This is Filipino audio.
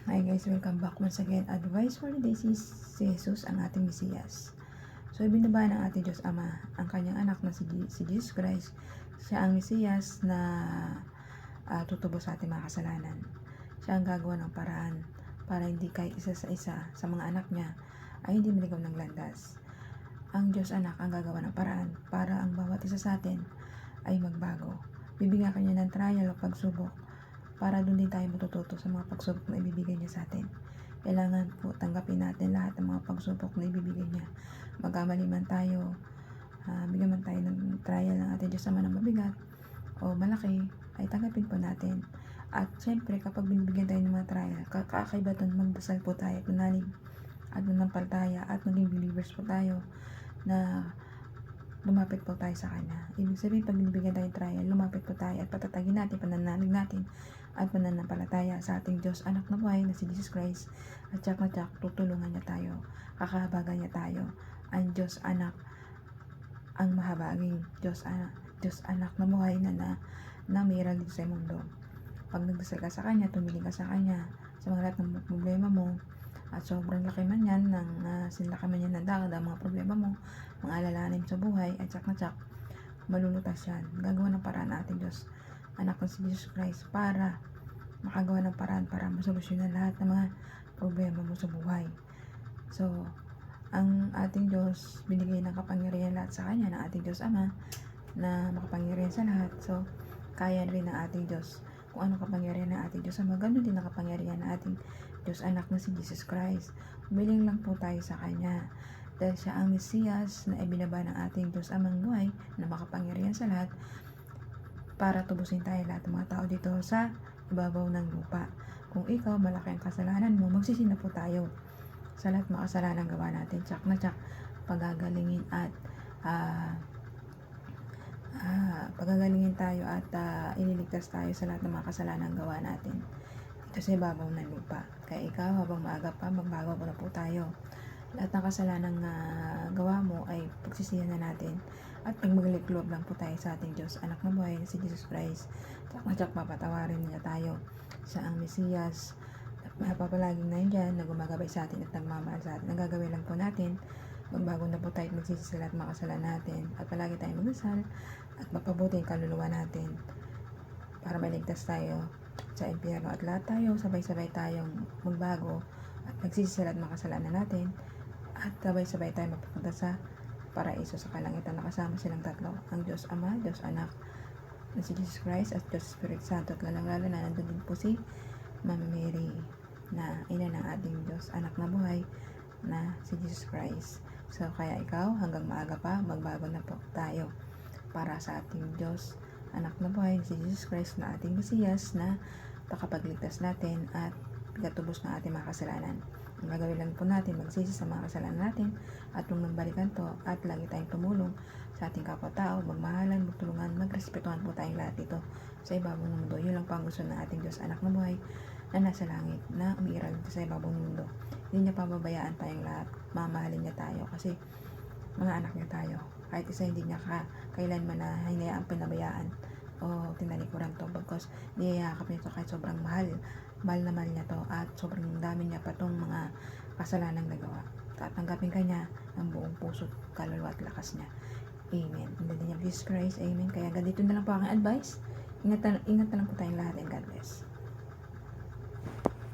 Hi guys, welcome back once again. Advice for the day is si Jesus ang ating Mesiyas. So ibinaba ng ating Diyos Ama ang kanyang anak na si Jesus Christ. Siya ang Mesiyas na tutubos sa ating mga kasalanan. Siya ang gagawa ng paraan para hindi kahit isa sa mga anak niya ay hindi maligaw ng landas. Ang Diyos Anak ang gagawa ng paraan para ang bawat isa sa atin ay magbago. Bibigyan kanya ng trial o pagsubok para doon din tayo matututo sa mga pagsubok na ibibigay niya sa atin. Kailangan po tanggapin natin lahat ng mga pagsubok na ibibigay niya. Magkamali man tayo, bigyan man tayo ng trial ng ating Diyos Ama na mabigat o malaki, ay tanggapin po natin. At syempre, kapag binibigyan tayo ng mga trial, kakaiba doon, magdasal po tayo at manalig at manampalataya at maging believers po tayo na lumapit po tayo sa Kanya. Ibig sabihin, pag binibigyan tayo ng trial, lumapit po tayo at patatagin natin, pananalig natin at pananampalataya sa ating Diyos Anak na buhay na si Jesus Christ. At tsak na tsak, tutulungan niya tayo, kakahabagan niya tayo. Ang Diyos Anak ang mahabaging Diyos Anak na buhay na mayroon dito sa mundo. Pag nagdasal ka sa Kanya, tumingin ka sa Kanya sa mga lahat ng problema mo, at sobrang laki man yan sinlaki man yan ng dagat ang mga problema mo, mga alalahanin sa buhay, at tsak na tsak, malulutas yan. Gagawa ng paraan ating Diyos Anak ng si Jesus Christ para makagawa ng paraan para masolusyonan lahat ng mga problema mo sa buhay. So, ang ating Diyos, binigay ng kapangyarihan lahat sa Kanya, ng ating Diyos Ama, na makapangyarihan sa lahat. So, kaya rin ng ating Diyos. Kung ano kapangyarihan ng ating Diyos Ama, ganoon din ang kapangyarihan ng ating Diyos Anak na si Jesus Christ. Humiling lang po tayo sa Kanya. Dahil siya ang Mesiyas na ibinaba ng ating Diyos Amang buhay na makapangyarihan sa lahat para tubusin tayo lahat ng mga tao dito sa ibabaw ng lupa. Kung ikaw, malaki ang kasalanan mo, magsisi na po tayo sa lahat ng kasalanan gawa natin. Tsak na tsak, pagagalingin at pagagalingin tayo at ililigtas tayo sa lahat ng mga kasalanan gawa natin dito sa ibabaw ng lupa. Kaya ikaw, habang maaga pa, magbago na po tayo. Lahat ng kasalanan na gawa mo ay pagsisihan na natin at magmagalig-loob lang po tayo sa ating Diyos Anak na buhay na si Jesus Christ. Tsak na tsak, papatawarin niya tayo. Siya ang Mesiyas na papalaging nandiyan na gumagabay sa atin at nagmamahal sa atin. Ang gagawin lang po natin, magbago na po tayo at magsisi sa lahat ng mga kasalanan natin at palagi tayong magdasal at mapabuti ang kaluluwa natin para maligtas tayo sa impyerno at lahat tayo sabay-sabay tayong magbago at magsisi sa lahat ng mga kasalanan natin at sabay-sabay tayo mapupunta sa paraiso sa kalangitan na kasama silang tatlo, ang Diyos Ama, Diyos Anak na si Jesus Christ at Diyos Spirit Santo, at lalang-lalo na nandun din po si Mama Mary na ina ng ating Diyos Anak na buhay na si Jesus Christ. So kaya ikaw, hanggang maaga pa, magbago na po tayo para sa ating Diyos Anak na buhay na si Jesus Christ na ating Mesiyas na pakapagligtas natin at pagkatubos ng ating mga kasalanan. Ang gagawin lang po natin, magsisi sa mga kasalanan natin at huwag magbalikan to at lagi tayong tumulong sa ating kapwa-tao, magmahalan, magtulungan, magrespetuhan po tayong lahat dito sa ibabaw ng mundo. Yun lang po ang gusto ng ating Diyos Anak na buhay na nasa langit, na umiiral dito sa ibabaw ng mundo. Hindi niya pababayaan tayong lahat, mamahalin niya tayo kasi mga anak niya tayo. Kahit isa hindi niya kailanman na hinayaang pinabayaan o tinalikuran to, because niyayakap nito kahit sobrang mahal na mahal niya to at sobrang dami niya pa tong mga kasalanang nagawa. Tatanggapin ka niya ng buong puso, kaluluwa at lakas niya. Amen. In the name of Jesus Christ, Amen. Kaya ganito na lang po aking advice. Ingat na lang po tayong lahat, and God bless.